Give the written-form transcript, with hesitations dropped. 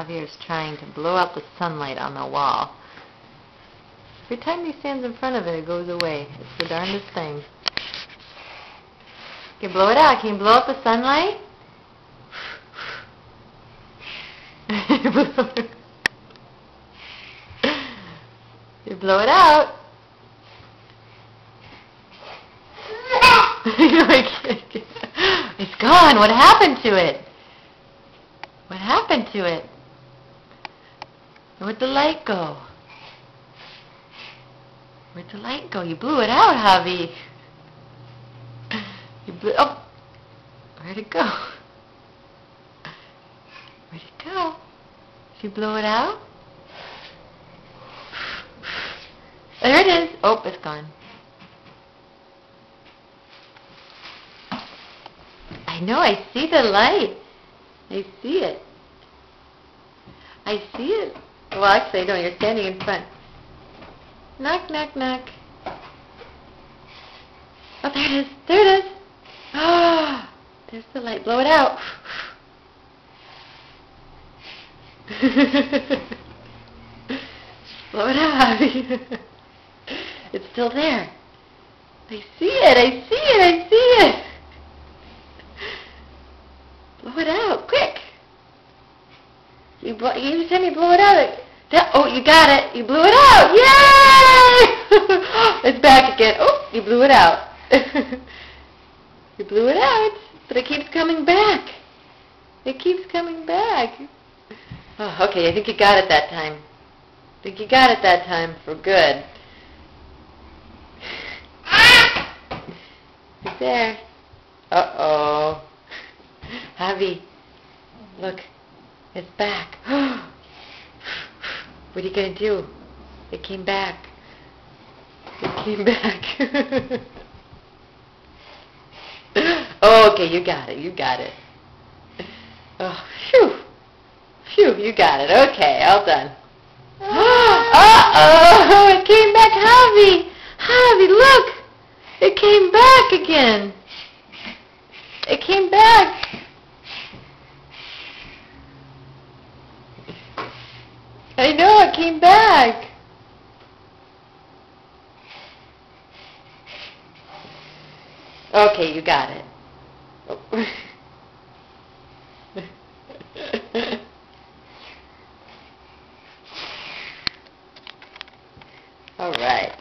Javier's trying to blow out the sunlight on the wall. Every time he stands in front of it, it goes away. It's the darndest thing. Can you blow it out? Can you blow out the sunlight? You blow it out. It's gone. What happened to it? What happened to it? Where'd the light go? Where'd the light go? You blew it out, Javi. You blew. Oh, where'd it go? Where'd it go? Did you blow it out? There it is. Oh, it's gone. I know. I see the light. I see it. I see it. Well, actually, I don't. You're standing in front. Knock, knock, knock. Oh, there it is. There it is. Ah, oh, there's the light. Blow it out. Blow it out. It's still there. I see it. I see it. I see it. Blow it out, quick. Every time you blow it out, oh, you got it. You blew it out. Yay! It's back again. Oh, you blew it out. You blew it out, but it keeps coming back. It keeps coming back. Oh, okay, I think you got it that time. I think you got it that time for good. It's there. Uh-oh. Javi, look, it's back. What are you going to do? It came back. It came back. Oh, okay, you got it. You got it. Oh, phew. Phew, you got it. Okay, all done. Uh-oh, it came back, Javi. Javi, look. It came back again. It came back. I know, it came back. Okay, you got it. Oh. All right.